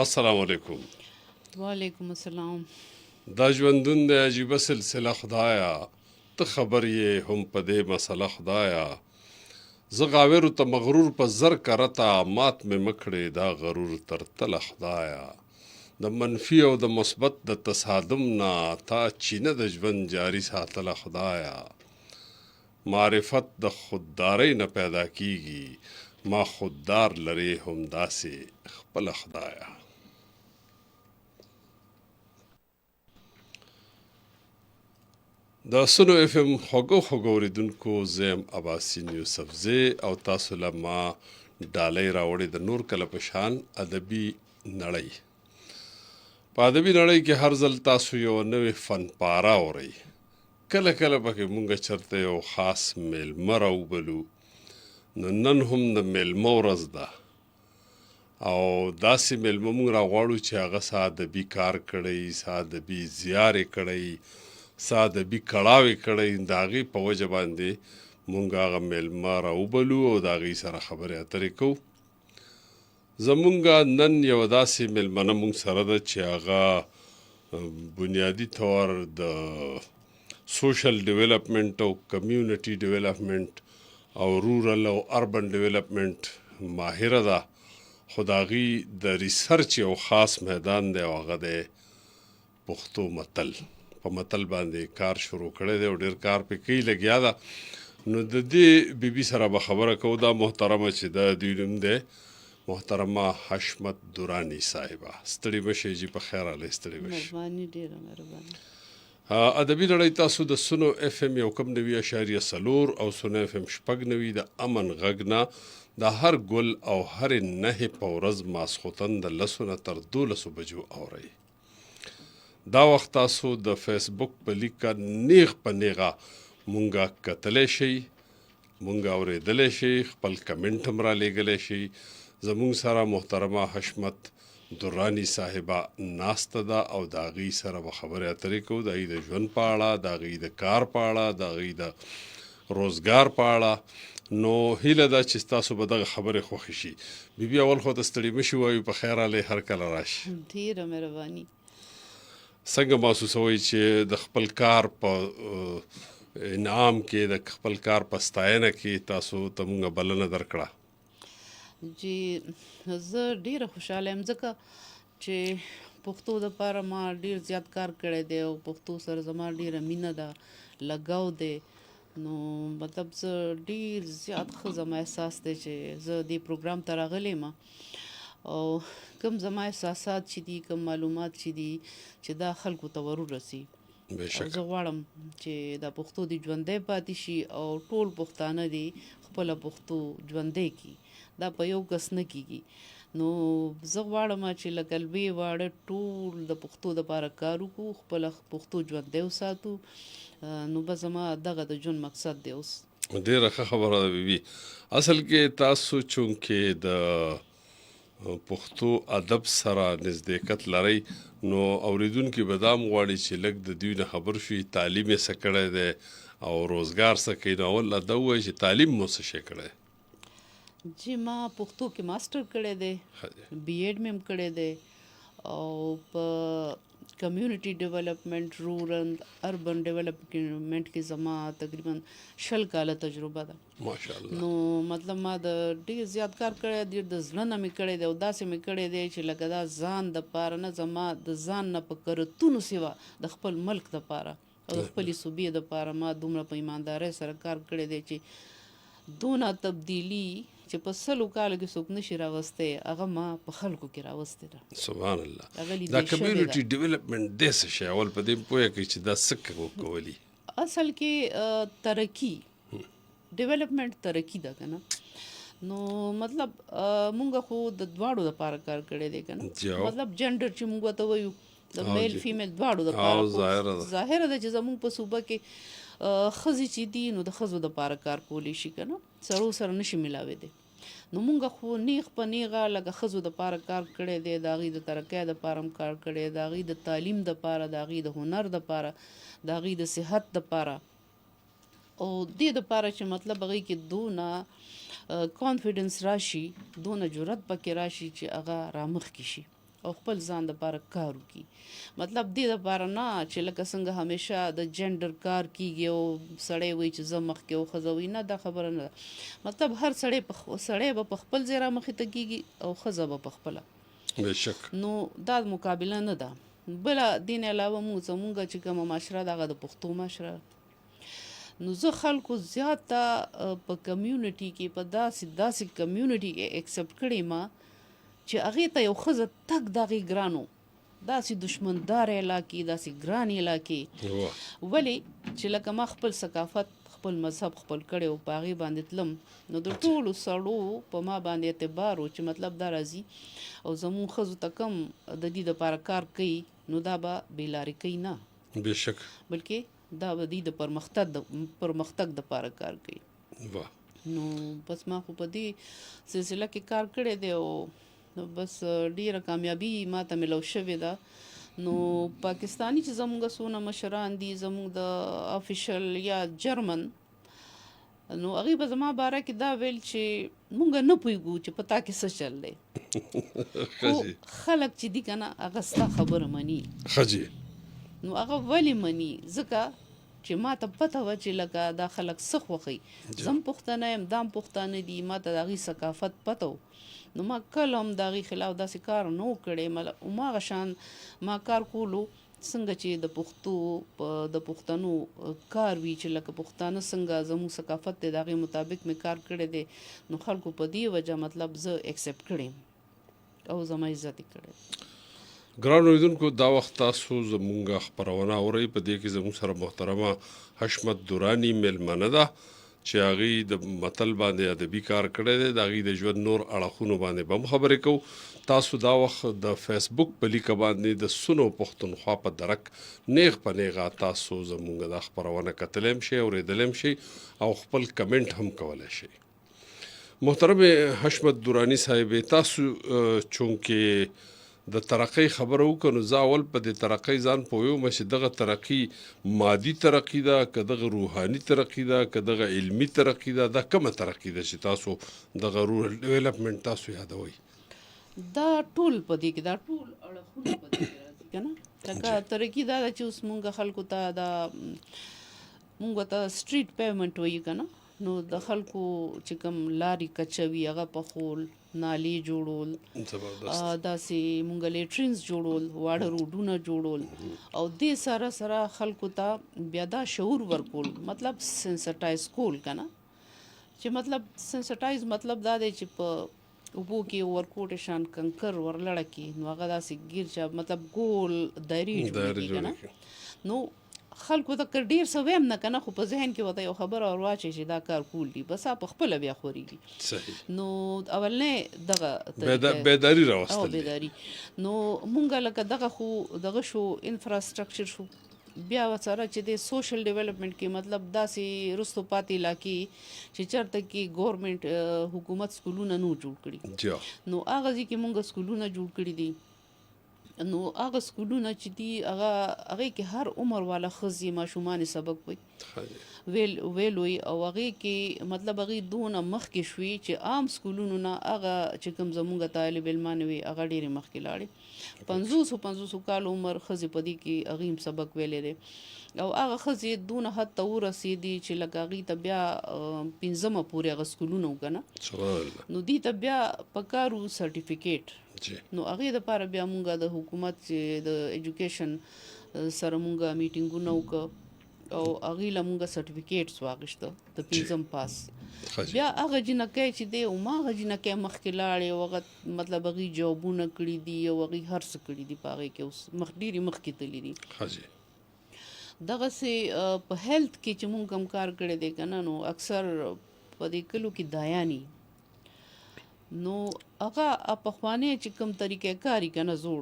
السلام علیکم. وعلیکم السلام. دا ژوندون د عجیبه سلسله خدایا، ته خبر یې هم په دې مسله خدایا. زه غاورو ته مغرور په زر کرتا، مات مې مکړې دا غرور تر تله خدایا. د منفي او د مثبت د تصادم نه تا چینه د ژوند جاری ساتله خدایا. معرفت د خوددارۍ نه پیدا کیږي، ما خوددار لري هم داسې خپله خدایا. د سنو اف ام خوږو اوریدونکو، زم عباسین یوسفزی او تاسو له ما ډالۍ راوړې د نور کله په شان ادبي نړۍ. په ادبي نړۍ کې هر ځل تاسو یو نوې فن پاره اورئ. کله کله پکې مونږ چرته یو خاص میلمه راوبلو، نو نن هم د میلمه ورځ ده او داسې میلمه مونږ راغواړو چې هغه څه ادبي کار کړی، څه ادبي زیار یې کړی، څه ادبي کړاو یې کړی. د هغې په وجه باندې مونږ هغه میلمه راوبلو او د هغې سره خبرې اترې کوو. زمونږ نن یو داسې میلمنه مونږ سره ده چې هغه بنیادي طور د سوشل ډیولپمنٹ او کمیونټي ډیولپمنٹ او رورل او اربن ډیولپمنٹ ماهره ده، خو د هغې د ریسرچ یو خاص میدان دی او هغه دی پښتو متل. په متل باندې کار شروع کړی دی او ډېر کار پې کوي، لګیا ده. نو د دې بیبي سره به خبره کوو. دا محترمه چې د دوی نوم دی محترمه حشمت درانی صاحبه. ستړي مشئ جي، په خیر راغلی. ستړي مشئ. مهرباني، ډېره مهرباني. ادبي نړۍ تاسو د سنو اف ام 1.4 او سنو اف ام 6 د امن غږ نه د هر ګل او هر نه په ورځ ماسخوتن د 10 نه تر 12 بجو اورئ. دا وخت تاسو د فیسبوک په لیکه نیغ په نیغه مونږه کتلی شئ، مونږه اورېدلی شئ، خپل کمنټ هم را لیږلی شئ. زمونږ سره محترمه حشمت درانی صاحبه ناسته ده او د هغې سره به خبرې اترې کوو، د هغې د ژوند په اړه، د هغې د کار په اړه، د هغې د روزګار په اړه. نو هیله ده چې تاسو به دغه خبرې خوښې شي. بیبي اول خو ته ستړي مشي وایو، په خیر راغلی، هر کله راشي. ډېره مهرباني. څنګه محسوسوئ چې د خپل کار په انعام کې، د خپل کار په ستاینه کې تاسو ته مونږه بلنه درکړه؟ جی زه ډېره خوشحاله یم، ځکه چې پښتو دپاره ما ډېر زیات کار کړی دی او پښتو سره زما ډېره مینه ده، لګاو دی. نو مطلب زه ډېر زیات ښه زما احساس دی چې زه دې پروګرام ته راغلی یم او کوم زما احساسات چې دي، کوم معلومات چې دي، چې دا خلکو ته ور ورسي. او زه غواړم چې دا پښتو دې ژوندی پاتې شي او ټول پښتانه دې خپله پښتو ژوندی کړي. دا په یو کس نه کیږي. نو زه غواړم چې لکه لوی واړه ټول د پښتو دپاره کار وکړو، خپله پښتو ژوندی وساتو. نو بس زما دغه د ژوند مقصد دی اوس. ډېره ښه خبره ده بیبي. اصل کې تاسو چونکې د پښتو ادب سره نزدېکت لرئ، نو اوریدونکي به دا هم غواړي چې لږ د دوی نه خبر شي، تعلیم یې څه کړی دی او روزګار څه کوي. نو اول دا ووایي چې تعلیم مو څه شی کړی؟ جی ما پښتو کې ماسټر کړی دی، بی ایډ مې هم کړی دی او په کمیونټي ډیولپمنٹ، رورل اربن ډیولپمنٹ کې زما تقریبا 20 کاله تجربه ده. ماشاءالله. نو مطلب ما د ډېر زیات کار کړی دی، د زړه نه مې کړی دی او داسې مې کړی دی چې لکه دا ځان دپاره نه، زما د ځان نه په کرتونو سوا د خپل ملک دپاره او د خپلې صوبې دپاره ما دومره په ایماندارۍ سره کار کړی دی چې دونه تبدیلي چې په 100 کالو کې څوک نشي راوستی، هغه ما په خلکو کې راوستې ده. سبحان الله. دا کمیونټي ډیولپمنٹ دی څه شی؟ اول په دې پوهه کوي چې دا څه کولی؟ اصل کې ترقي، ډیولپمنٹ ترقي ده که نه. نو مطلب مونږ خو د دواړو دپاره کار کړی دی که نه. مطلب جنډر چې مونږ ورته وایو، د میل فیمیل دواړو دپاره ظاهره ده چې زمونږ په صوبه کې ښځې چې دي نو د ښځو دپاره کار کولی شي که نه، سړو سره نشي ملاوېدی. نو مونږ خو نیغ په نیغه لکه ښځو دپاره کار کړی دی، د هغې د ترقۍ دپاره هم کار کړی دی، د هغې د تعلیم دپاره، د هغې د هنر دپاره، د هغې د صحت دپاره او دې دپاره چې مطلب هغې کې دونه کانفیډنس راشي، دونه جرأت پکې راشي چې هغه رامخکې شي او خپل ځان دپاره کار وکړي. مطلب دې دپاره نه چې لکه څنګه همیشه د جنډر کار کیږي او سړی وایي چې زه مخکې او ښځه وایي نه، دا خبره نه ده. مطلب هر سړی به په خپل ځای رامخې ته کیږي او ښځه به په خپله. بېشک. نو دا مقابله نه ده. بله دې نه علاوه زمونږ چې کومه معاشره ده هغه د پښتو معاشره. نو زه خلکو زیاته په کمیونټي کې په داسې کمیونټي کې اکسپټ کړې ما چې هغې ته یو ښځه تګ د هغې ګران و. داسې دشمندار علاقې، داسې ګران علاقې. ولې چې لکه ما خپل ثقافت خپل مذهب خپل کړی و، په هغې باندې تلم، نو د ټولو سړو په ما باندې اعتبار و چې مطلب دا راځي او زموږ ښځو ته کم د دې دپاره کار کوي، نو دا به بېلارې کوي نه، بېشک، بلکې دا به دې د پرمختګ دپاره کار کوي. نو بس ما خو په دې سلسله کې کار کړی دی او بس ډیره کامیابي ما ته ملو شوې ده. نو پاکستانی چې زموږ څونه مشران دي زموږ د افیشل یا جرمن، نو هغې به زما باره کې دا ویل چې مونږ نه پوهېږو چې په تا کې څه چل دی، خو خلک چې دي که نه هغه ستا خبره مني. نو هغه ولې مني؟ ځکه چې ما ته پته وه چې لکه دا خلک څه خوښوي. زه هم پښتنه یم، دا هم پښتانه دي، ما ته د هغې ثقافت پته و. نو ما کله هم د هغې خلاف داسې کار نه و کړی. هماغه شان ما کار کولو څنګه چې د پښتنو کار وي چې لکه پښتانه څنګه زموږ ثقافت دی د هغې مطابق مې کار کړی دی. نو خلکو په دې وجه مطلب زه اکسپټ کړی او زما عزت یې کړی. ګران اوریدونکو، دا وخت تاسو زموږ خپرونه اورئ. په دې کې زموږ سره محترمه حشمت دراني میلمنه ده چې هغې د متل باندې ادبي کار کړی دی. د هغې د ژوند نور اړخونو باندې به هم خبرې کوو. تاسو دا وخت د فیسبوک په لیکه باندې د سنو پښتونخوا په درک نیغ په نیغه تاسو زموږ دا خپرونه کتلی هم شئ، اورېدلی هم شئ او خپل کمنټ هم کولی شئ. محترم حشمت دراني صاحب، تاسو چونکې د ترقۍ خبره وکړو، نو زه اول په دې ترقۍ ځان پوهیږم چې دغه ترقي مادي ترقي ده که دغه روحاني ترقي ده که دغه علمي ترقي ده، دا کومه ترقي ده چې تاسو دغه رورل ډیولپمنټ تاسو یادوئ؟ دا ټول په دې کې دا ټول اړخونه په دې کې راځي که نه. لکه ترقي دا ده چې اوس مونږ خلکو ته مونږ ته سټریټ پیمنټ وایي که نه، نو د خلکو چې کوم لارې کچوي هغه پخول، نالې جوړول، داسې مونږ لیټرینز جوړول، واړه روډونه جوړول او دې سره سره خلکو ته بیا دا شعور ورکول، مطلب سنسټایز کول که نه. چې مطلب سنسټایز مطلب دا دی چې په اوبو کې ورکوټې شان کنکر ورلړه کې، نو هغه داسې ګیر چې مطلب ګول دایرې جوړېږي که نه. نو خلکو ته که ډېر څه ویم نه که نه، خو په ذهن کې ورته یو خبره ور واچوي چې دا کار کول دي، بس په خپله بیا خورېږي. نو اولنی دغه بیداري راوستل دي. بیداري. نو مونږ لکه دغه خو دغه شو انفراسټرکچر شو، بیا ورسره چې د سوشل ډیولپمنټ کې مطلب داسې رستو پاتې علاقې چې چېرته کې ګورمنټ حکومت سکولونه نه جوړ کړي، نو هغه ځای کې مونږ سکولونه جوړ کړي دي. نو هغه سکولونه چې دي هغې کې هر عمر والا ښځې ماشومان سبق ویل وي او هغې کې مطلب هغې دونه مخکې شوي چې عام سکولونو نه هغه چې کوم زموږ طالب علمان وي هغه ډېرې مخکې لاړې. 50 کال عمر ښځې په دې کې هغې هم سبق ویلی دی او هغه ښځې دونه حد ته ورسېدي چې لکه هغې ته بیا 5مه پورې هغه سکولونه و که نه، نو دې ته بیا پکار و سرټیفیکیټ. نو هغې دپاره بیا مونږ د حکومت چې د ایجوکیشن سره مونږ میټینګونه وکړه او هغې له مونږ سرټیفیکیټس واخیسته د 5م پاس. بیا هغه جنکۍ چې دی هماغه جنکۍ مخکې لاړې او هغه مطلب هغې جوابونه کړي دي او هغې هر څه کړي دي په هغې کې، اوس ډېرې مخکې تللي دي. دغسې په هیلث کې چې مونږ هم کار کړی دی که نه، نو اکثر په دې کلو کې دایاني، نو هغه پخوانی چې کوم طریقې کاري که نه زوړ،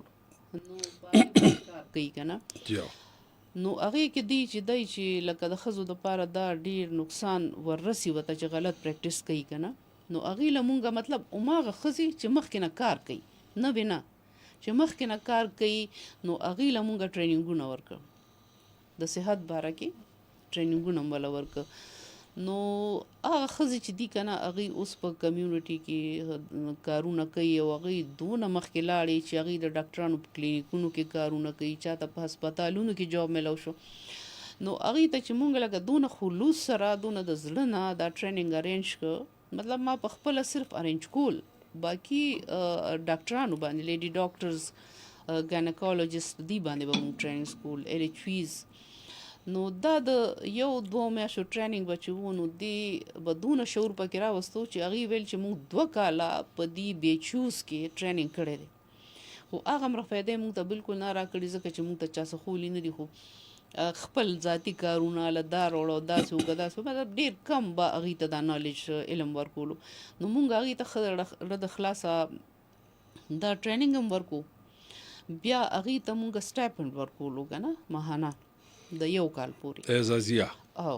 نو کار کوي که نه، نو هغې کې دی چې لکه د ښځو دپاره دا ډېر نقصان وررسي ورته چې غلط پریکټس کوي که نه، نو هغې له مونږه مطلب هماغه ښځې چې مخکې نه کار کوي، نه چې مخکې نه کار کوي، نو هغې له مونږه ټریننګونه ورکړه، د صحت باره کې ټریننګونه هم وله ورکړه. نو هغه ښځې چې دي که نه هغوی اوس په کمیونټي کې کارونه کوي او هغوی دونه مخکې لاړې چې هغوی د ډاکټرانو په کلینیکونو کې کارونه کوي، چاته په هسپتالونو کې جاب میلاو شو. نو هغوی ته چې مونږ لکه دونه خلوص سره دونه د زړه نه دا ټریننګ ارینج که مطلب ما په خپله صرف ارینج کول، باقي ډاکټرانو باندې لیډي ډاکټرز ګاینیکالوجست دی باندې به مونږ ټریننګ کول LHVs. نو دا د یو 2 میاشتو ټریننګ به چې و نو دې به دونه شعور پکې راوستو چې هغوی ویل چې موږ 2 کاله په دې بیچوز کې ټریننګ کړی دی، خو هغه مره فایده موږ ته بالکل نه راکړي ځکه چې موږ ته چا څه خولی نه دي، خو خپل ذاتي کارونه له دا راوړه او داسې وکړه داسې مطلب ډېر کم به هغوی ته دا نالج علم ورکولو. نو موږ هغوی ته ښه زړه د خلاصه دا ټریننګ هم ورکو، بیا هغوی ته موږ سټایپنډ ورکولو که نه ماهانه د یو کال پورې اعزازیه. او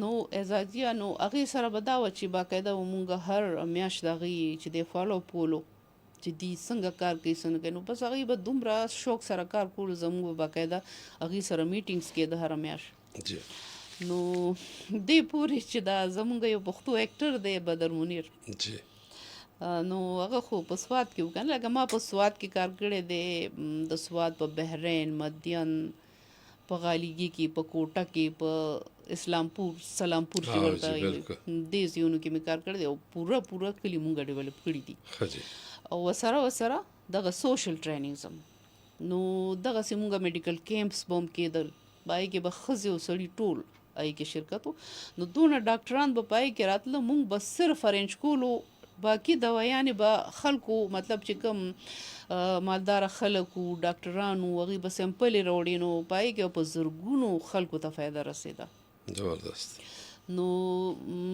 نو اعزازیه نو هغې سره به دا وه چې باقاعده به مونږ هر میاشت د هغوی چې دی فالو اپ کولو چې دی څنګه کار کوي څنګه کوي. نو بس هغوی به دومره شوق سره کار کولو، زموږ به باقاعده هغوی سره میټینګس کېده هره میاشت. نو دې پورې چې دا زموږ یو پښتو ایکټر دی بدر منیر، نو هغه خو په سوات کې و که نه، لکه ما په سوات کې کار کړی دی، د سوات په بحرین، مدین، په غالیګي کې، په کوټه کې، په اسلامپور، سلامپور چې ورته دې ځایونو کې مې کار کړی دی او پوره کلي مونږ ډیولپ کړي دي. او ورسره دغه سوشل ټریننګز هم، نو دغسې مونږ میډیکل کیمپس به هم کېدل، په هغې کې به ښځې او سړي ټول هغې کې شرکت و. نو دونه ډاکټران به په هغې کې راتله، مونږ به صرف ارینج کولو، باقي دوايانې به خلکو مطلب چې کوم مالداره خلک وو ډاکټران وو هغوی به سیمپلې راوړي، نو په هغې کې په زرګونو خلکو ته فایده رسېده. زبردست. نو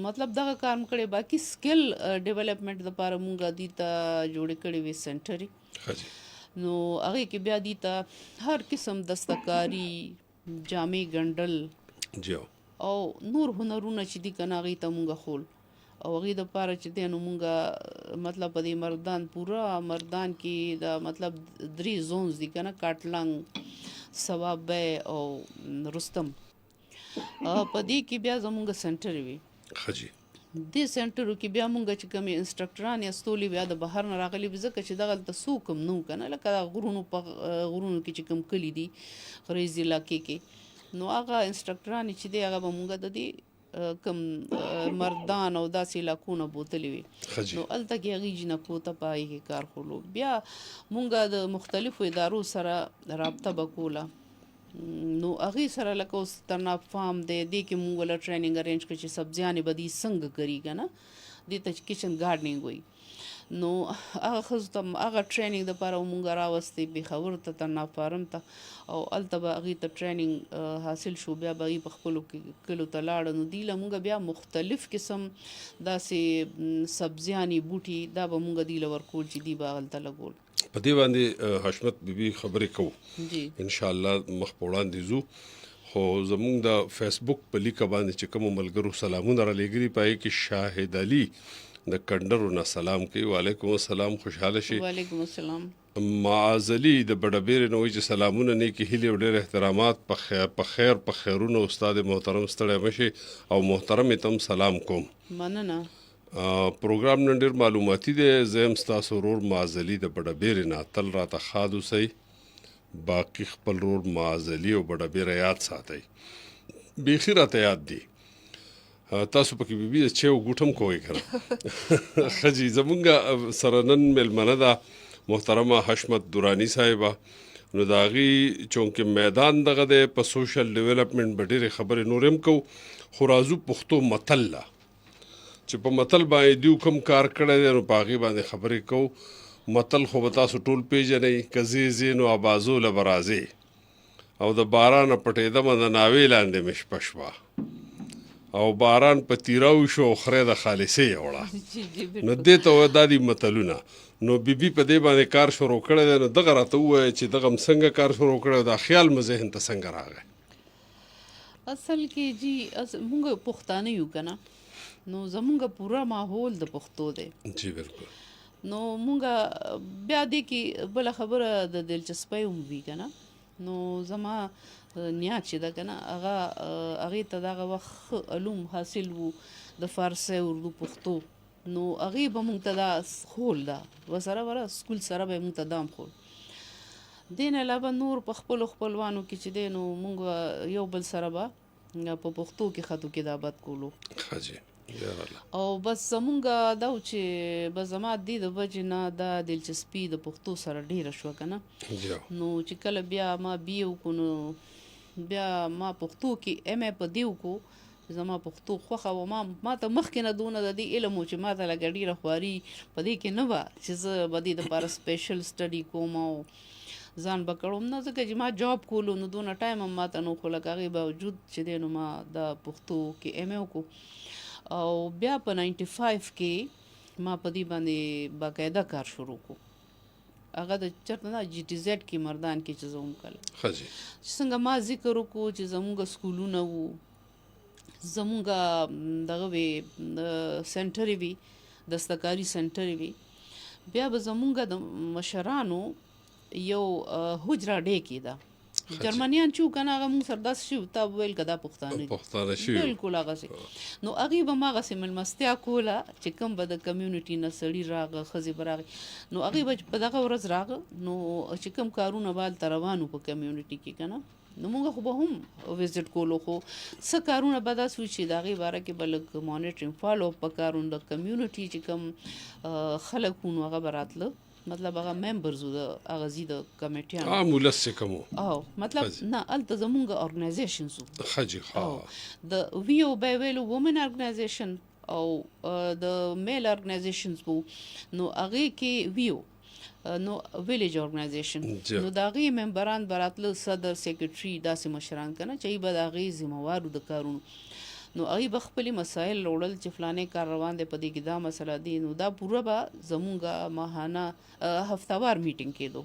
مطلب دغه کار م کړی. باقي سکل ډیولپمنټ دپاره مونږ دې ته جوړې کړې وې سنټرې، نو هغې کې بیا دې ته هر قسم دستکاري، جامې ګنډل او نور هنرونه چې دي که نه هغې ته مونږ خول. او هغې دپاره چې دی نو مونږ مطلب په دې مردان کې دا مطلب 3 زونز دي که نه، کاټلنګ، سوابی او رستم. په دې کې بیا زمونږ سنټر وي. دې سنټرو کې بیا مونږ چې کومې انسټرکټران یا ستولي بیا د بهر نه راغلي وي، ځکه چې دغلته څوک هم نه و که نه، لکه غرونو کې چې کوم کلي دي غریز علاقې کې، نو هغه انسټرکټرانې چې دی هغه به مونږ د دې کم مردان او داسې علاقو نه بوتلې وي. نو هلته کې هغوی جینکو ته په هغې کې کار کولو. بیا مونږ د مختلفو ادارو سره رابطه به کوله، نو هغې سره لکه اوس ترناب فارم دی، دې کې مونږ وله ټریننګ ارینج کړو چې سبزیانې به دې څنګه کري که نه، دې ته چې کچن ګارډنینګ وایي. نو هغه ښځو ته هغه ټریننګ دپاره مونږ راوستې پېښور ته، ترناب فارم ته، او هلته به هغې ته ټریننګ حاصل شو. بیا به هغوی په خپلو کلو ته لاړه، نو دوی له مونږ بیا مختلف قسم داسې سبزیانې بوټي دا به مونږ دوی له ورکول چې دوی به هلته لګول. په دې باندې حشمت بیبي خبرې کوو انشاءالله مخ په وړاندې ځو، خو زمونږ د فیسبوک په لیکه باندې چې کومو ملګرو سلامونه رالیږلي په هغې کې شاهد علي د کندرو نه سلام کوي. وعلیکم السلام، خوشحاله شي. وعلیکم السلام. معاذ علي د بډبیرې نه وایي چې سلامونه، نیکې هیلې او ډېر احترامات په خیرونو. استاد محترم ستړی مه شي او محترم ته هم سلام کوم. مننه. پروګرام نن ډېر معلوماتي دی. زه یم ستاسو ورور معاذ علي د بډبیرې نه. تل راته ښاد اوسئ، باقي خپل ورور معاذ علي او بډبیره یاد ساتئ. بیخي راته یاد دی. تاسو پکې بیبي د چیو ګوټم کوئ که نه. ښه جي، زمونږ سره نن میلمنه ده محترمه حشمت دراني صاحبه. نو د هغې چونکې میدان دغه دی په سوشل ډیولپمنټ به ډېرې خبرې نور هم کوو، خو راځو پښتو متل له چې په متل باندې دیو کوم کار کړی دی، نو په هغې باندې خبرې کوو. متل خو به تاسو ټول پیژنئ، که ځې ځې نو ابازو له به راځې، او د بارانه پټېدمه د ناوې لاندې مې شپه شوه، او باران په تیراو شو او خره د خالصې یوړه. نو دې ته دا دي متلونه. نو بیبي په دې باندې کار شروع کړی دی، نو دغه راته ووایه چې دغه هم څنګه کار شروع کړی، دا خیال مې ذهن ته څنګه راغی؟ اصل کې جی مونږ پښتانه یو که نه، نو زمونږ پوره ماحول د پښتو دی. جی بالکل. نو مونږ بیا دې کې بله خبره د دلچسپۍ هم وي که نه. نو زما نیا چې ده که نه هغې ته دغه وخت علوم حاصل وو د فارسي اردو پښتو نو هغې به مونږ ته دا خول ده ورسره سکول سره به یې مونږ ته دا هم خول دې نه علاوه نور په خپلو خپلوانو کې چې دی نو مونږ یو بل سره به په پښتو کې خطو کتابت کولو او بس زمونږ دا و چې بس زما دې د وجې نه دا دلچسپي د پښتو سره ډېره شوه که نه نو چې کله بیا ما بی اے وکړو نو بیا ما پښتو کې ایم اے په دې وکړو زما پښتو خوښه وه ما ته مخکې نه دونه د دې علم و چې ما ته لکه ډېره خواري په دې کې نه وه چې زه به دې دپاره سپیشل سټډي کوم او ځان به کړم نه ځکه چې ما جاب کولو نو دونه ټایم هم ما ته نه خو لکه هغې باوجود چې دی نو ما د پښتو کې ایم اے وکړو او بیا په 95 کې ما په دې باندې باقاعده کار شروع کړو هغه د چېرته نه جي ټي زیډ کې مردان کې چې زه وم کله چې څنګه ما ذکر وکړو چې زمونږ سکولونه وو زمونږ دغه وې سنټرې وي دستکاري سنټرې وي بیا به زمونږ د مشرانو یو حجره ډې کېده جرمنیان چې وو که نه هغه مونږ سره داسې شي تا به ویل که دا پښتانه دي بلکل هغسې نو هغې به ما هغسې مېلمستیا کوله چې کوم به د کمیونټي نه سړي راغه ښځې به راغې نو هغې به په دغه ورځ راغه نو چې کوم کارونه به هلته روان وو په کمیونټي کې که نه نو مونږ خو به هم وزټ کولو خو څه کارونه به داسې وي چې د هغې باره کې به لږ مانیټرینګ فالو اپ پکار و د کمیونټي چې کوم خلک وو نو هغه به راتله مطلب هغه ممبرز وو د هغه ځي د کمیټیانو مولس چې کوم او مطلب نه هلته زمونږ ارګنایزیشنز وو ښه د وی او به ویلو وومن ارګنایزیشن او د میل ارګنایزیشنز وو نو هغې کې ویو نو ویلیج ارګنایزیشن نو د هغې ممبران به راتله صدر سیکرټري داسې مشران که نه چې هغوی به د هغې ذمهوار وو د کارونو نو هغوی به خپلې مسایل وړل چې فلانې کار روان دی په دې کې دا مسله دی نو دا پوره به زمونږ ماهانه هفتهوار میټینګ کېدو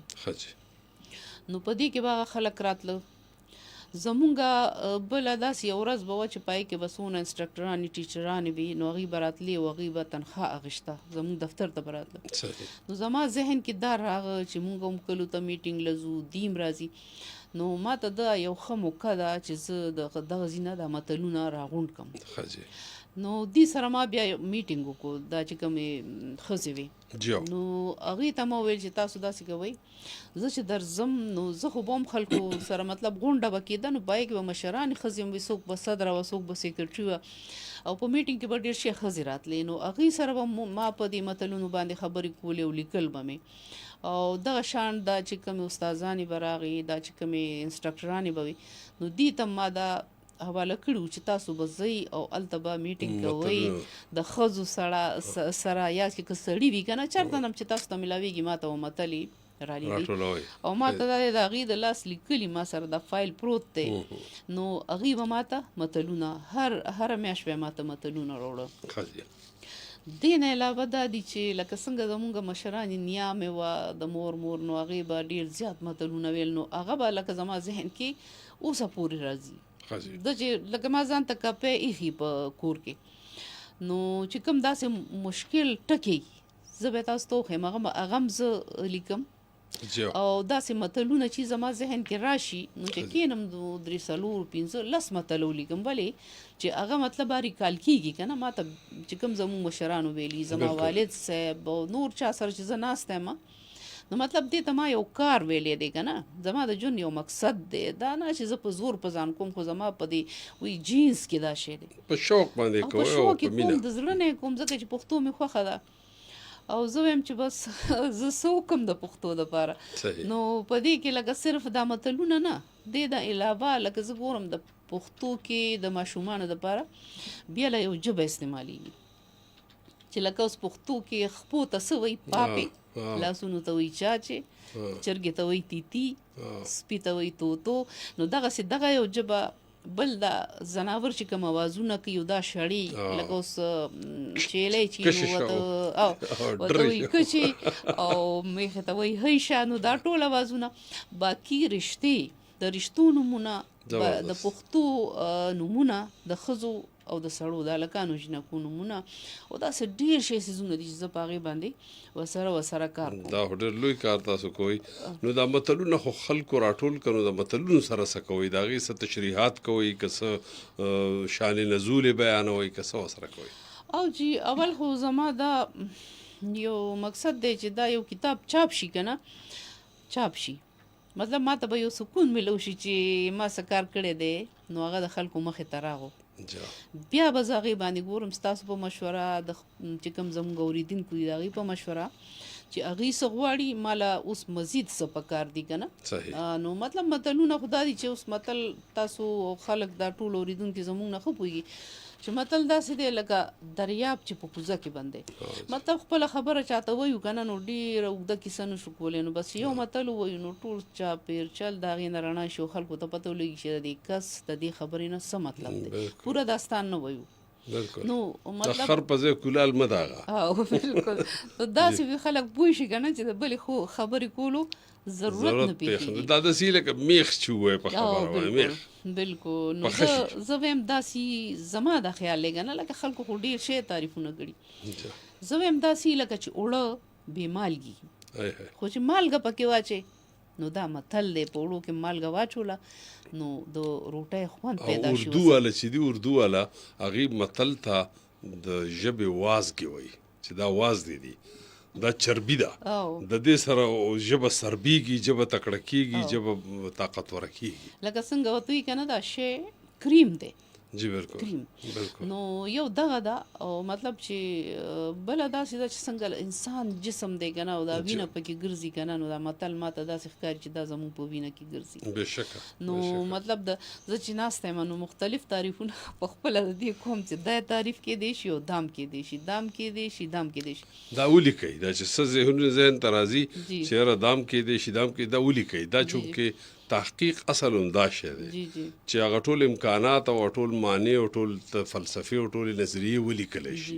نو په دې کې به هغه خلک راتله زمونږ بله داسې یو ورځ به وه چې پای کې به څونه انسټرکټرانې ټیچرانې وي نو هغوی به راتلې او هغوی به تنخوا اخیسته زمونږ دفتر ته به راتله نو زما ذهن کې دا راغه چې مونږ هم کلو ته میټینګ لزو دیم راځي نو ما ته دا یو ښه موقع ده چې زه دغه ځینه دا متلونه راغونډ کړم نو دې سره ما بیا میټینګ وکړو دا چې کومې ښځې وې نو هغې ته ما وویل چې تاسو داسې کوئ زه چې درځم نو زه خو به هم خلکو سره مطلب غونډه به کېده نو په هغې کې به مشرانې ښځې هم وي څوک به صدره وه څوک به سیکرټري وه او په میټینګ کې به ډېر شي ښځې راتلې نو هغې سره به ما په دې متلونو باندې خبرې کولې او لیکل به مې او دغه شان دا چې کومې استادانې به راغې دا چې کومې انسټرکټرانې به وي نو دې ته ما دا حواله کړي چې تاسو به ځئ او هلته به میټینګ کوئ د ښځو سره یا که سړي وي که نه چېرته نه چې تاسو ته میلاویږي ما ته به متلې رالیږي او ما ته دا د هغې د لاس لیکلي ما سره دا فایل پروت دی نو هغې به ما ته متلونه هره میاشت به یې ما ته متلونه راوړه دې نه علاوه دا دي چې لکه څنګه زمونږ مشرانې نیا مې وه د مور نو هغې به ډېر زیات متلونه ویل نو هغه به لکه زما ذهن کې اوسه پورې راځي د چې لکه ما ځان ته کپی ایښي په کور کې نو چې کوم داسې مشکل ټکي زه به تاسو ته وښیم هغه هم زه لیکم او داسې متلونه چې زما ذهن کې راشي نو چې کښېنم 3 4 5 10 متل ولیکم ولې چې هغه مطلب ریکال کېږي که نه ما ته چې کوم زموږ مشرانو ویلي زما والد صاحب او نور چا سره چې زه ناسته یم نو مطلب دې ته ما یو کار ویلی دی که نه زما د ژوند یو مقصد دی دا نه چې زه په زور په ځان کوم خو زما په دې وی جینس کې دا شی دی په شوق باندې کوئ په شوق یې کوم د زړه نه کوم ځکه چې پښتو مې خوښه ده او زه وایم چې بس زه څه وکړم د پښتو دپاره نو په دې کې لکه صرف دا متلونه نه دې د علاوه لکه زه ګورم د پښتو کې د ماشومانو دپاره بیا له یو ژبه استعمالیږي چې لکه اوس پښتو کې خپو ته څه وایي پاپې لاسونو ته وایي چاچې چرګې ته وایي تیتي سپي ته وایي توتو نو دغسې دغه یو ژبه بل دا زناور چې کوم اوازونه کوي دا شړې لکه اوس چیلی چې ورته وایي کچې او میخې ته وایي هیشه نو دا ټول اوازونه باقي رشتې د رشتو نومونه د پښتو نومونه د ښځو او د سړو د هلکانو جنکو نومونه او داسې ډېر شی څیزونه دي چې زه په هغې باندې ورسره کار کوم. دا خو ډېر لوی کار تاسو کوئ. نو دا متلونه خو خلکو راټول کړو د متلونو سره څه کوئ؟ د هغې څه تشریحات کوئ که څه شان نزول بیانوئ که څه ورسره کوئ؟ او جی اول خو زما دا یو مقصد دی چې دا یو کتاب چاپ شي که نه چاپ شي مطلب ما ته به یو سکون ملو شي چې ما څه کار کړی دی نو هغه د خلکو مخې ته راغو بیا به زه هغې باندې ګورم ستاسو په مشوره د چې کوم زموږ اورېدونکو دي د هغې په مشوره چې هغې څه غواړي ماله اوس مزید څه په کار دي که نه نو مطلب متلونه خو دا دي چې اوس متل تاسو خلک دا ټول اورېدونکي زموږ نه ښه پوهېږي چې متل داسې دی لکه دریاب چې په کوزه کې بند دی مطلب خپله خبره چاته وایو که نه نو ډېره اوږده کیسه نه شو کولی نو بس یو متل ووایو نو ټول چاپېر چل د هغې نه رڼا شي او خلکو ته پته ولګي چې د دې کس د دې خبرې نه څه مطلب دی پوره داستان نه وایو بالکل نو د خر په ځای کولال مه داغه بالکل نو داسې خلک پوه شي که نه چې د بلې خو خبرې کولو ضرورت نه پېښېږي دا داسې لکه میخ چې ووایي په خبره وایي میخ بالکل نو زه وایم داسې زما دا خیال دی که نه لکه خلکو خو ډېر شی تعریفونه کړي زه وایم داسې لکه چې اوړه بې مالګي خو چې مالګه پکې واچې نو دا متل دی په اوړو کې مالګه واچوله نو د روټۍ خوند پیدا شي. اردو والا چې دی اردو والا هغې متل ته د ژبې وازګې وایي چې دا وازدې دي دا چربي ده د دې سره ژبه سربیږي ژبه تکړه کېږي ژبه طاقتوره کېږي لکه څنګه ورته وایي که نه دا شی کریم دی جی بالکل کریم نو یو دغه ده او مطلب چې بله داسې ده چې څنګه انسان جسم دی که نه او دا وینه پکې ګرځي که نه نو دا متل ما ته داسې ښکاري چې دا زموږ په وینه کې ګرځي بېشکه نو مطلب د زه چې ناسته یم نو مختلف تعریفونه په خپله د دې کوم چې دا تعریف کېدی شي او دام کېدی شي دام کېدی شي دام کېدی شي دا ولیکئ دا چې څه ذهن ته راځي چې یاره دام کېدی شي دام کېدی دا ولیکئ دا چونکې تحقیق اصل هم دا شی دی چې هغه ټول امکانات او ټول معنی او ټول فلسفي او ټول نظریې ولیکلی شي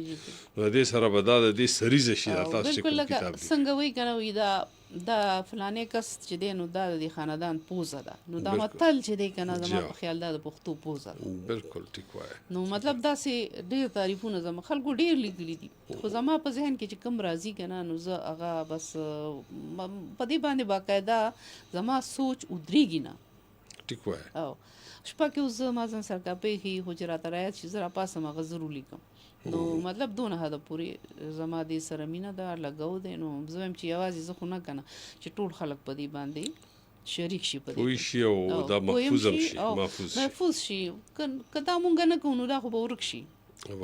نو دې سره به دا د دې سریزه شي دا تاسو چې کوم کتاب دی څنګه وایي که نه وایي دا فلانې کس چې دی نو دا د دې خاندان پوزه ده نو دا متل چې دی که نه زما په خیال دا د پښتو پوزه ده بالکل ټیک وایي نو مطلب داسې ډېر تعریفونه زما خلکو ډېر لیکلي دي خو زما په ذهن کې چې کوم راځي که نه نو زه هغه بس په دې باندې باقاعده زما سوچ ودرېږي نه ټیک وایي او شپه کې اوس زه ما ځان سره کاپۍ ښي خو چې راته رایاد شي زه راپاسم هغه زه ولیکم نو مطلب دونه حده پورې زما دې سره مینه ده لګو دی نو زه وایم چې یوازې زه خو نه که نه چې ټول خلک په دې باندې شریک شي په پوه شي او دا محفوظ هم شي محفوظ شي که دا مونږ نه کوو نو دا خو به ورک شي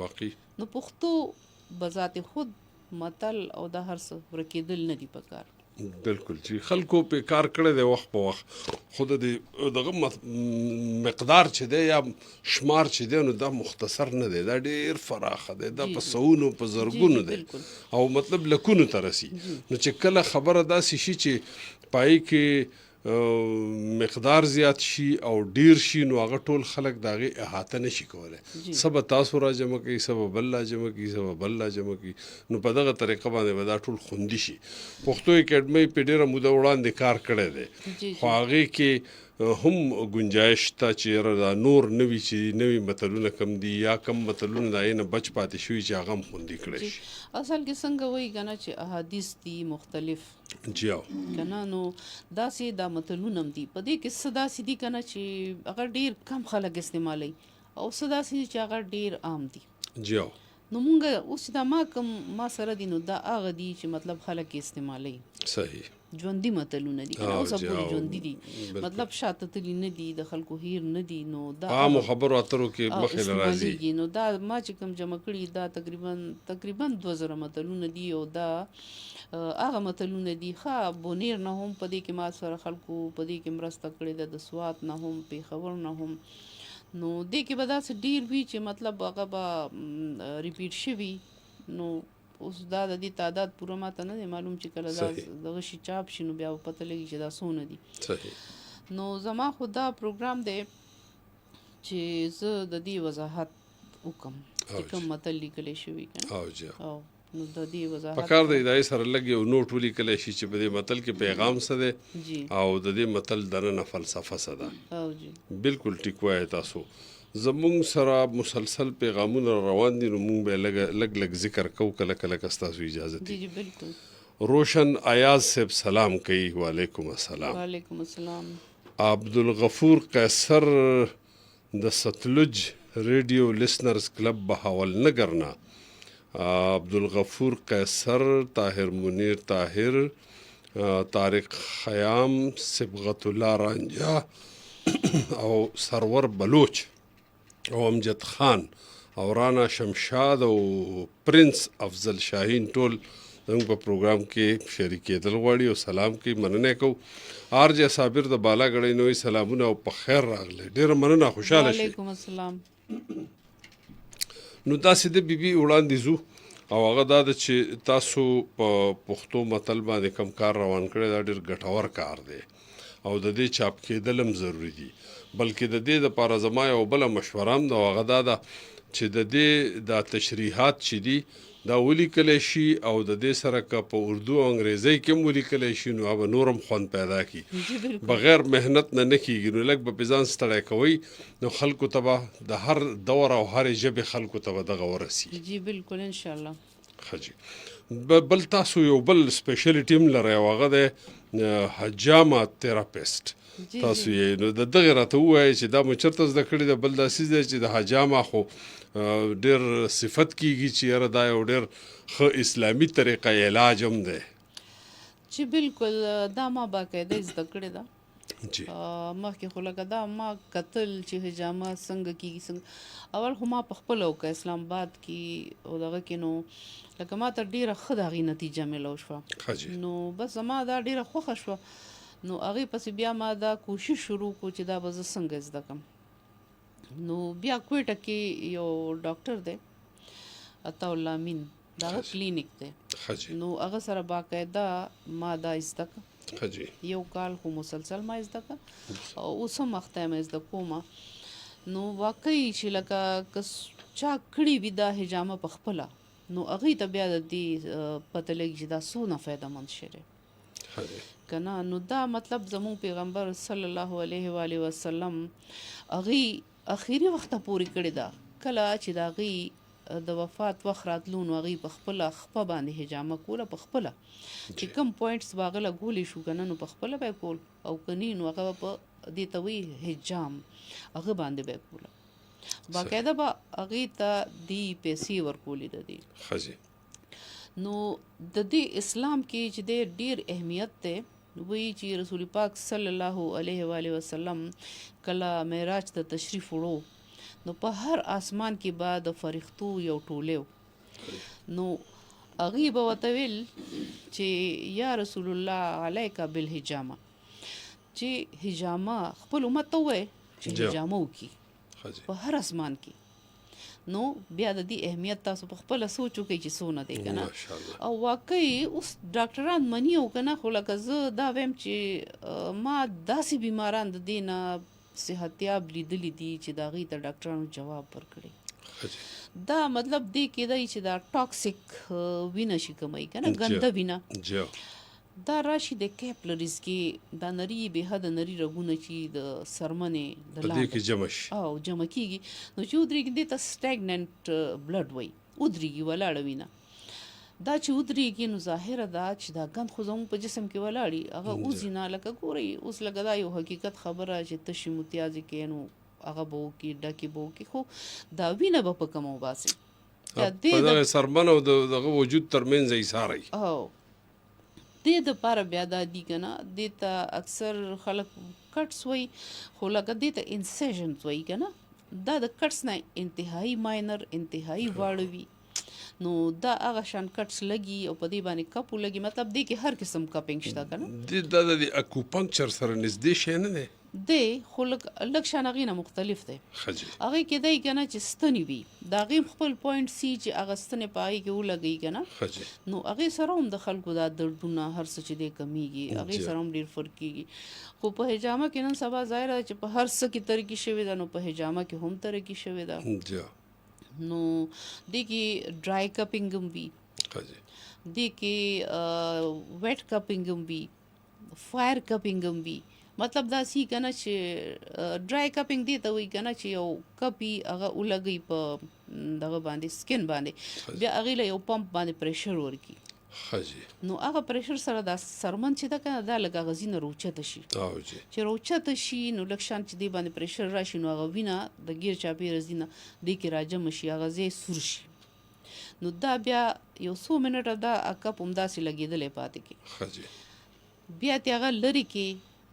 واقعي نو پښتو بذات خود متل او دا هر څه ورکېدل نه دي په کار بالکل چې خلکو په کار کړی دی وخت په وخت خود د دغه مقدار چې دی یا شمار چې دی نو دا مختصر نه دی دا ډېر فراخه دی دا په سوونو په زرګونو دی او مطلب لکونو ته رسي نو چې کله خبره داسې شي چې پای کې مقدار زیات شي او ډیر شي نو هغه ټول خلک د هغې احاطه نشي کولی څه به تاسو را جمع کوي څه به بل را جمع کوي څه به بل را جمع کوي نو په دغه طریقه باندې به دا ټول خوندي شي پښتو اکیډمۍ په ډېره موده وړاندې کار کړی دی خو هغې کې هم گنجایش ته چې دا نور نوي چې نوي متلونه کم دي یا کم متلونه د هغې نه بچ پاتې شوي چې هغه هم خوندي کړی شي اصل کې څنګه وایي که نه چې احادیث دي مختلف جی که نه نو داسې دا متلونه هم دي په دې کې څه داسې دي که نه چې هغه ډېر کم خلک استعمالوي او څه داسې چې هغه ډېر عام دي جی نو مونږ اوس دا ما سره دي نو دا هغه دي چې مطلب خلک استعمالوي صحیح ژوندي متلونه دي اوس پورې ژوندي دي مطلب شاته تللي نه دي د خلکو هیر نه دي نو دا عامو خبرو اترو کې مخې له راځي نو دا ما چې کوم جمع کړي دا تقریبا 2000 متلونه دي او دا هغه متلونه دي ښه بونیر نه هم په دې کې ما سره خلکو په دې کې مرسته کړې ده د سوات نه هم پېښور نه هم نو دې کې به داسې ډېر وي چې مطلب هغه به ریپیټ شوي نو اوس دا د دې تعداد پوره ماته نه دی معلوم چې کله دا دغه شي چاپ شي نو بیا به پته لګي چې دا څونه دي نو زما خو دا پروګرام دی چې زه د دې وضاحت وکم چې کوم متل لیکلی شوي که نو د دې وضاحت پکار دی دای سره لګ یو نوٹ ولیکلی شي چې په دې متل کې پیغام څه دی او د دې متل دننه فلسفه څه ده بالکل ټیک وایي تاسو زمونږ سره مسلسل پیغامونه روان دي، نو مونږ به لږ ذکر کوو کله کله که ستاسو اجازه جی دي. جی بالکل. روشن ایاز صاحب سلام کوي. وعلیکم السلام. وعلیکم السلام. عبدالغفور قیصر د ستلج ریډیو لسنرز کلب بهاول نگر نه عبدالغفور قیصر، طاهر منیر طاهر، طارق خیام، صبغت الله رانجا او سرور بلوچ او امجد خان او رانا شمشاد او پرنس افضل شاهین ټول زموږ په پروګرام کې شریکېدل غواړي او سلام کوي. مننه کوو. آرجه صابر د بالاګړۍ نوې سلامونه او په خیر راغلی. ډېره مننه، خوشحاله شئ. وعلیکم السلام. نو داسې د بیبي وړاندې ځو او هغه دا ده چې تاسو په پښتو متل باندې کم کار روان کړی، دا ډېر ګټور کار دی او د دې چاپ کېدل هم ضروري دي. بلکې د دې دپاره زما یو بله مشوره هم ده، هغه دا ده چې د دې دا تشریحات چې دي دا ولیکلی شي او د دې سره که په اردو او انګریزۍ کې هم ولیکلی شي نو هغه نور هم خوند پیدا کړي. بغیر محنت نه کېږي. نو لږ به پې ځان ستړی کوئ نو خلکو ته به د هر دور او هرې ژبې خلکو ته به دغه ورسي. جی بالکل انشاءالله. ښه جي. بل تاسو یو بل سپیشلیټي هم لرئ او هغه دی حجامه تراپیسټ. تاسو یې نو د دغې راته ووایئ چې دا مو چېرته زده کړې ده. بل دا څیز دی چې د حجامه خو ډېر صفت کېږي چې یاره دا یو ډېر ښه اسلامي طریقه علاج هم دی. چې بالکل دا ما باقاعده زده کړې ده. جی. مخکې خو لکه دا ما کتل چې حجامه څنګه کېږي. اول خو ما په خپله وکړه اسلام آباد کې او دغه کې نو لکه ما ته ډېره ښه د هغې نتیجه میلاو شوه. نو بس زما دا ډېره خوښه شوه. نو هغې پسې بیا ما دا کوشش شروع کړو چې دا به زه څنګه زده کړم. نو بیا کویټه کې یو ډاکټر دی عطاالله امین، د هغه کلینیک دی. نو هغه سره باقاعده ما دا زده کړه. یو کال خو مسلسل ما زده کړه او اوس هم وخته یم زده کومه. نو واقعي چې لکه که چا کړي وي دا حجامه په خپله نو هغې ته بیا د دې پته لګي چې دا څونه فایدهمند شی دی که نه. نو دا مطلب زموږ پیغمبر صلی الله علیه و آله وسلم هغې اخري وخته پورې کړې ده. کله چې د هغې د وفات وخت راتلو نو هغې په خپله خپه باندې حجامه کوله، په خپله چې کوم پوینټس به هغه لګولی شو که نه نو په خپله به یې کول او که نه نو هغه په دې ته وایي حجام، هغه باندې به یې کوله. باقاعده به هغې ته دې پیسې ورکولې د دې. نو د دې اسلام کې چې دی ډېر اهمیت دی. وایي چې رسول پاک صلی الله علیه و آله وسلم کله معراج ته تشریف وړو نو په هر آسمان کې به د فرښتو یو ټولی و. نو هغې به ورته ویل چې یا رسول الله علیک بالحجامه، چې حجامه خپل امت ته ووایه چې حجامه وکړي په هر آسمان کې. نو بیا د دې اهمیت تاسو په خپله سوچ وکئ چې څونه دی که نه. او واقعي اوس ډاکټران مني او که نه خو لکه زه دا ویم چې ما داسې بیماران د دې نه صحتیاب لیدلي دي چې د هغې ته ډاکټرانو جواب ورکړی. دا مطلب دې کېدی چې دا ټاکسیک وینه شي کموي که نه، ګنده وینه دا راشي د کیپلریز کې دا نري بې حده نري رګونه چې د سرمنې د لاندې او جمع کېږي نو چې ودرېږي دې ته سټیګننټ بلډ وایي، ودرېږي ولاړه وینه. دا چې ودرېږي نو ظاهره ده چې دا ګند خو زموږ په جسم کې ولاړي هغه وځي نه. لکه ګورئ اوس لکه دا یو حقیقت خبره چې تشې متیازې کوي نو هغه به وکړي، ډکې به وکړي، خو دا وینه به په کومه وباسي په دغه سرمن او دغه وجود ترمنځ ایساری. دې دپاره بیا دا دي که نه، دې ته اکثر خلک کټس وایي خو لکه دې ته انسیژنز وایي که نه. دا د کټس نه انتهایی ماینر انتهایی واړه وي. نو دا هغه شان کټس لګي او په دې باندې کپ ولګي. مطلب دې کې هر قسم کپینګ شته که نه. دا د اکوپنکچر سره نږدې شی نه دی دی خو لږ شان هغې نه مختلف دی. هغې کېدی که نه چې ستنې وي د هغې خپل پوینټ سي چې هغه ستنې په هغې کې ولګوي که نه نو هغې سره هم د خلکو دا دردونه هر څه چې دی کمیږي، هغې سره هم ډېر فرق کېږي. خو په حجامه کې نن سبا ظاهره ده چې په هر څه کې ترقي شوې ده نو په حجامه کې هم ترقي شوې ده. نو دې کې ډرای کپینګ هم وي، دې کې ویټ کپینګ هم وي، فایر کپینګ هم وي مطلب داسې که نه چې ډرای کپینګ دی ته وایي که نه چې یو کپ یي هغه ولګوي په دغه باندې سکن باندې بیا هغې له یو پمپ باندې پریشر ورکړي نو هغه پریشر سره دا سرمن چې ده که نه دا لږ هغه ځینه راوچته شي چې راوچته شي نو لږ شان چې دې باندې پریشر راشي نو هغه وینه د ګیر چاپېره ځینه دې کې راجمع شي هغه ځای سور شي نو دا بیا یو څو منټه دا کپ همداسې لګېدلی پاتې کې بیا تې هغه لرې کې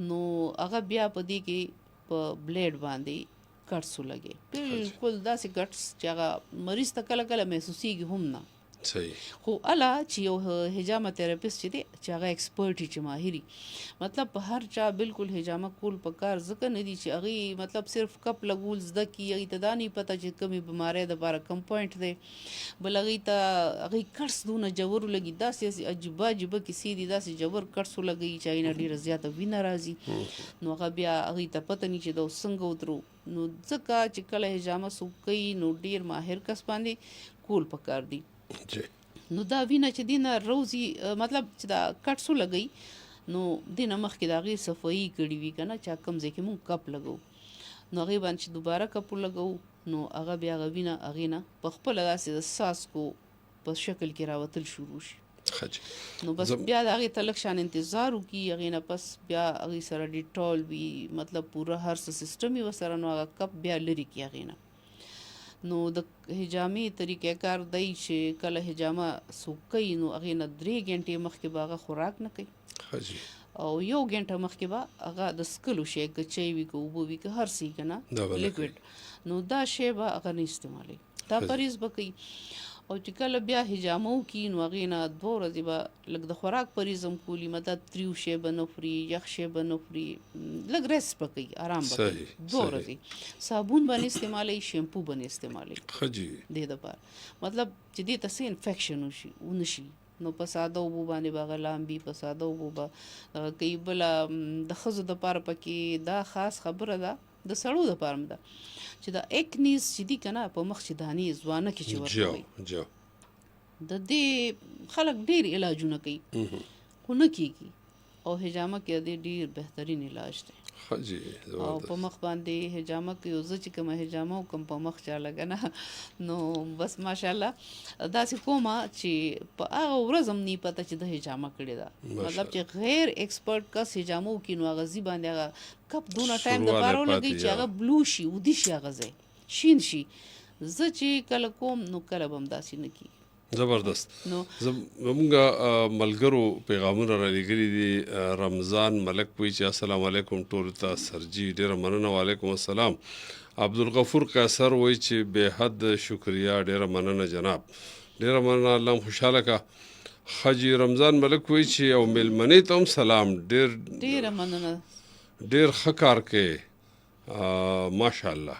نو هغه بیا په دې کې په بلیډ باندې کټس ولګي بالکل داسې کټس چې هغه مریض ته کله کله محسوسیږي هم نه خو اله چې یو حجامه تراپیست چې دی چې هغه ایکسپرټ چې ماهري مطلب په هر چا بالکل حجامه کول په کار ځکه نه دي چې هغې مطلب صرف کپ لګول زده کي هغې ته دا نه پته چې کومې بیمارۍ دپاره کم پوینټ دی بل هغې ته هغې کټس دونه جور ولګي داسې عجیبه عجیبه کیسې دي داسې جور کټس ولګوي چې هغې نه ډېره زیاته وینه راځي نو هغه بیا هغې ته پته نه چې دا څنګه ودرو نو ځکه چې کله حجامه څوک کوي نو ډېر ماهر کس باندې کول پکار دي نو دا وینه چې دینه روزي مطلب چې دا کټس ولګوي نو دینه مخکې د هغې صفایي کړي وي که نه چې کوم ځای کې مونږ کپ لګو نو هغې باندې چې دوباره کپ ولګو نو هغه بیا هغه وینه هغې نه په خپله داسې د څاڅکو په شکل کې راوتل شروع شي نو بس بیا د هغې ته لږ شان انتظار وکړي هغې نه پس بیا هغې سره ډیټول وي مطلب پوره هر څه سیسټم وي ورسره نو هغه کپ بیا لرې کړي هغې نه نو د حجامې طریقې کار دی چې کله حجامه څوک کوي نو هغې نه 3 غنټې مخکې به هغه خوراک نه کوي او 1 غنټه مخکې به هغه د څکلو شی که چای وي که اوبه وي که هر څه که نه لیکوډ نو دا شی به هغه نه استعمالوي دا پرهیز به کوي او چې کله بیا حجامه وکړي نو هغې نه 2 ورځې به لږ د خوراک پرهیز هم کولي مطلب تریو شی به نه خوري یخ شی به نه خوري لږ ریسټ به کوي آرام به کوي 2 ورځې صابون به نه استعمالوي شیمپو به نه استعمالوي دې دپاره مطلب چې دې ته څه انفیکشن ونه شي نو په ساده اوبو باندې به هغه لامبي په ساده اوبو به دغه کوي بله د ښځو دپاره پکې دا خاص خبره ده د سړو دپاره هم ده چې دا ایکنیز چې دي که نه په مخ چې دانې ځوانه کې چې ورکوي د دې خلک ډېر علاجونه کوي خو نه کېږي او حجامه کې د دې ډېر بهترین علاج دی او په مخ باندې حجامه کوي او زه چې کومه حجامه وکړم په مخ چا لګه نه نو بس ماشاءالله داسې کومه چې په هغه ورځ هم نه پته چې د حجامه کړې ده مطلب چې غیر ایکسپرټ کس حجامه وکړي نو هغه ځي باندې هغه کپ دونه ټایم دپاره ولګوي چې هغه بلو شي ودي شي هغه ځای شین شي زه چې کله کوم نو کله به هم داسې نه کېږي زبردست زمونږ ملګرو پیغامونه را لېږلي دي رمضان ملک وایي چې السلام علیکم ټولو ته سرجي ډېره مننه وعلیکم السلام عبدالغفور قیصر وایي چې بې حد شکریا ډېره مننه جناب ډېره مننه الله هم خوشحاله که حاجي رمضان ملک وایي چې یو میلمنې ته هم سلام ډېره مننه ډېر ښه کار کوي ماشاءالله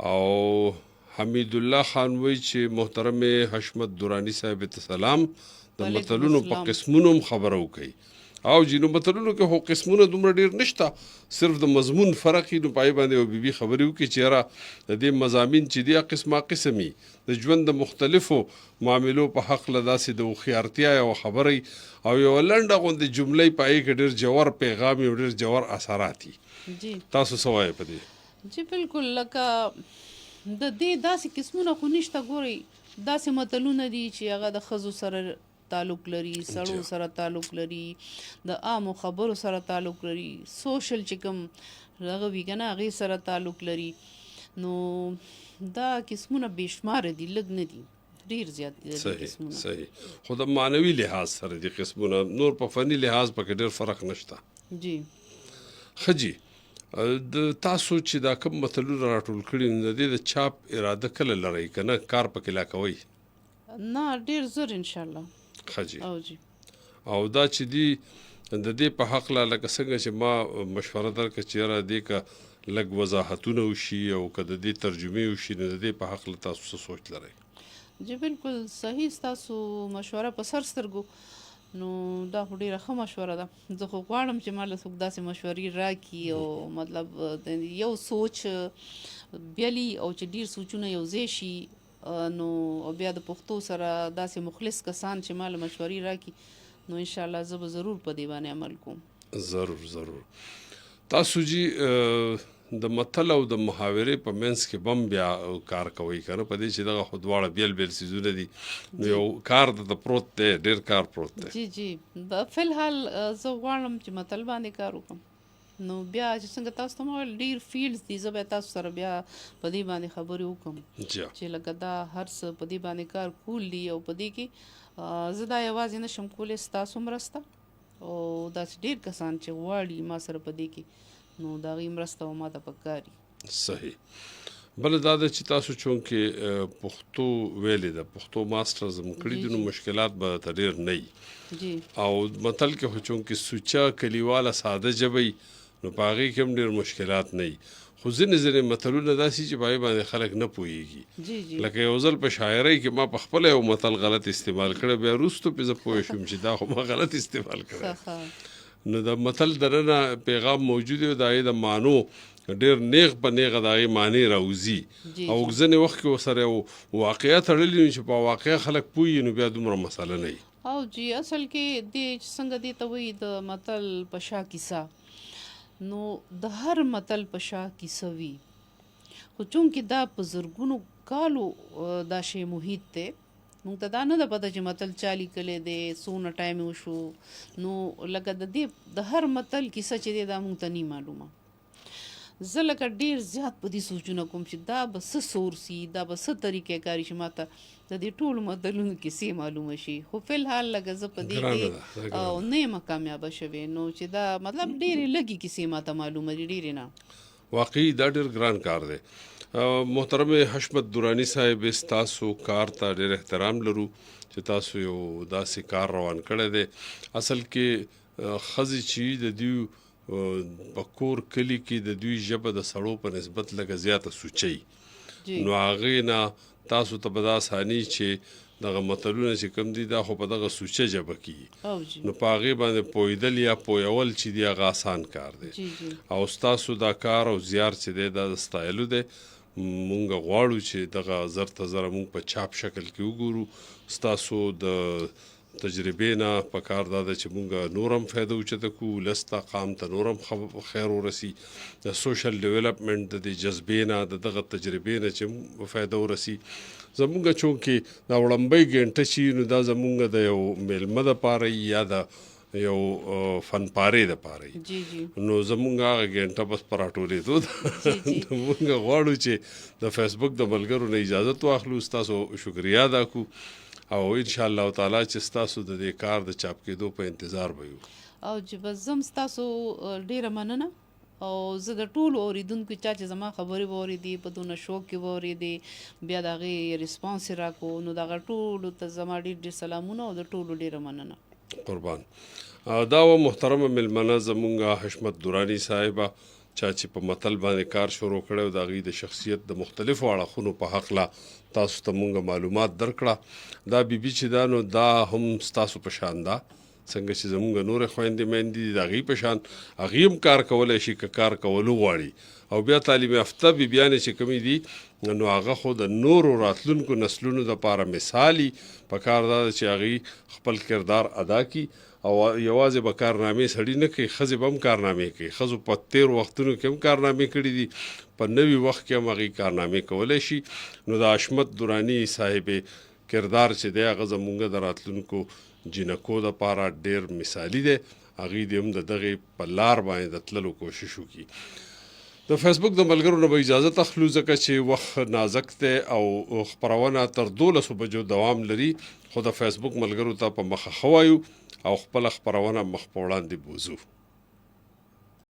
او حمید الله خان وی چې محترم حشمت دورانی صاحب ته سلام د متلونو په قسمونو خبرو کوي او جنو متلونو کې هو قسمونه دومره ډیر نشته صرف د مضمون فرق نو پای باندې او بیبي خبرو کې چیرې د دې مضامین چې دی قسمه قسمي د ژوند د مختلفو معاملو په حق لداسې د خيارتیا او خبري او یو لنډه غوندې جملې پای کې ډیر جوړ پیغام او ډیر جوړ اثرات دي تاسو سوای په دې جی بالکل لکه د دې داسې قسمونه خو نشته ګورئ داسې متلونه دي چې هغه د ښځو سره تعلق لري سړو سره تعلق لري د عامو خبرو سره تعلق لري سوشل چې کوم هغه وي که نه هغې سره تعلق لري نو دا قسمونه بېشماره دي لږ نه دي ډېر زیات دي قسمونه صحیح خو د معنوي لحاظ سره دي قسمونه نور په فني لحاظ پکې ډېر فرق نشته جی ښه جي د تاسو چې دا کوم متلونه راټول کړي د دې د چاپ اراده کله لرئ که نه کار پکې لا کوئ نه ډېر زر انشاءالله ښه جي او جی او دا چې دي د دې په حق لا لکه څنګه چې ما مشوره درکړه چې یاره دې که لږ وضاحتونه وشي او که د دې ترجمې وشي نو د دې په حق له تاسو څه سوچ لرئ جی بالکل صحیح ستاسو مشوره په سر سترګو نو دا خو ډېره ښه مشوره ده زه خو غواړم چې ما له څوک داسې مشورې راکړي او مطلب یو سوچ بیلي او چې ډېر سوچونه یو ځای شي نو بیا د پښتو سره داسې مخلص کسان چې ما له مشورې راکړي نو انشاءالله زه به ضرور په دې باندې عمل کوم ضرور تاسو جی د متل او د محاورې په منځ کې بم بیا کار کوي کنه په دې چې دغه خو دواړه بیل بیل سیزونه دي نو یو کار د پروت دی ډیر کار پروت دی جی جی فی الحال زه غواړم چې متل باندې کار وکړم نو بیا چې څنګه تاسو ته مو ډیر فیلډز دي زه به تاسو سره بیا په دې باندې خبرې وکړم چې لکه دا هر څه په دې باندې کار کول دي او په دې کې زه دا یوازې نشم کولی ستاسو مرسته او داسې ډیر کسان چې غواړي ما سره په دې کې نو د هغوی مرسته او ما ته پکاري صحیح بله دا ده چې تاسو چونکې پښتو ویلې ده پښتو ماسټرز هم کړي دي نو مشکلات به درته ډېر نه وي او متل کې خو چونکې سوچه کلیواله ساده ژبه وي نو په هغې کې هم ډېر مشکلات نه وي خو ځینې متلونه داسې چې په هغې باندې خلک نه پوهېږي لکه یو ځل په شاعرۍ کې ما په خپله یو متل غلط استعمال کړی بیا وروستو پې زه پوه شوم چې دا خو ما غلط استعمال کړی نو د متل دننه پیغام موجود دی د هغې د معنو ډېر نیغ په نیغه د هغې معنی راوځي او ځینې وخت کې ورسره یو واقعه تړلي وي چې په واقعه خلک پوهېږي نو بیا دومره مسله نه وي او جی اصل کې دې څنګه دې ته وایي د متل په شا کیسه نو د هر متل په شا کیسه وي خو چونکې دا په زرګونو کالو دا شی محیط دی مونږ ته دا نه ده پته چې متل چا لیکلی دی څونه ټایم وشو نو لکه د دې د هر متل کیسه چې دی دا مونږ ته نه معلومه زه لکه ډېر زیات په دې سوچونه کوم چې دا به څه سورس وي دا به څه طریقې کاري چې ما ته د دې ټولو متلونو کیسې معلومه شي خو فی الحال لکه زه په دې کې او نه یم کامیابه شوې نو چې دا مطلب ډېرې لږې کیسې ما ته معلومه دي ډېرې نه واقعي دا ډېر ګران کار دی محترم حشمت درانی صاحب تاسو کار ته ډېر احترام لرو چې تاسو یو داسې کار روان کړی دی اصل کې ښځې چې د دوی په کور کلي کې د دوی ژبه د سړو په نسبت لږه زیاته سوچي نو هغې نه تاسو ته به دا اساني چې دغه متلونه چې کوم دي دا خو په دغه سوچه ژبه کېږي نو په هغې باندې پوهېدل یا پوهول چې دی هغه آسان کار دی او ستاسو دا کار او زیار چې دی دا د ستایلو دی مونږ غواړو چې دغه زر ته زره مونږ په چاپ شکل کې وګورو ستاسو د تجربې نه په کار دا ده چې مونږ نور هم فایده اوچته کړو لسته قام ته نور هم خیر ورسي د سوشل ډیولپمنټ د دې جذبې نه د دغه تجربې نه چې فایده ورسي زمونږ چونکې دا وړمبۍ ګنټه چې نو دا زمونږ د یو میلمه دپاره یا د یو فن پارې دپاره نو زمونږ هغه ګنټه بس په راټولېدو ده مونږ غواړو چې د فیسبوک د ملګرو نه اجازت واخلو ستاسو شکریا ادا کړو او انشاءالله تعالی چې ستاسو د دې کار د چاپ کېدو په انتظار به یو او چې بس زم ستاسو ډېره مننه او زه د ټولو اورېدونکو چا چې زما خبرې به اورېدې په دونه شوق کې به اورېدې بیا د هغې ریسپانس یې راکړو نو د هغه ټولو ته زما ډېر ډېر سلامونه او د ټولو ډېره مننه قربان دا و محترمه ملمنه زمونږ حشمت درانی صاحبه چا چې په متل باندې کار شروع کړی او د هغې د شخصیت د مختلفو اړخونو په هکله تاسو ته مونږ معلومات درکړه دا بیبي چې دا نو دا هم ستاسو په شان ده څنګه چې زمونږ نورې خویندې میندې دي د هغې په شان هغې هم کار کولی شي که کار کولو غواړي او بیا تعلیم یافته بیبیانې چې کومې دي نو هغه خو د نورو راتلونکو نسلونو دپاره مثالي په کار دا ده چې هغې خپل کردار ادا کړي او یوازې به کارنامې سړي نه کوي ښځې به هم کارنامې کوي ښځو په تېرو وختونو کې هم کارنامې کړي دي په نوي وخت کې هم هغې کارنامې کولی شي نو د حشمت درانی صاحبې کردار چې دی هغه زمونږ د راتلونکو جنکو دپاره ډېر مثالي دی هغې دې هم د دغې په لار باندې د تللو کوشش وکړي د فیسبوک د ملګرو نه به اجازه اخلو ځکه چې وخت نازک دی او خپرونه تر 12 بجو دوام لري خو د فیسبوک ملګرو ته په مخه ښه وایو او خپله خپرونه مخ په وړاندې بوځو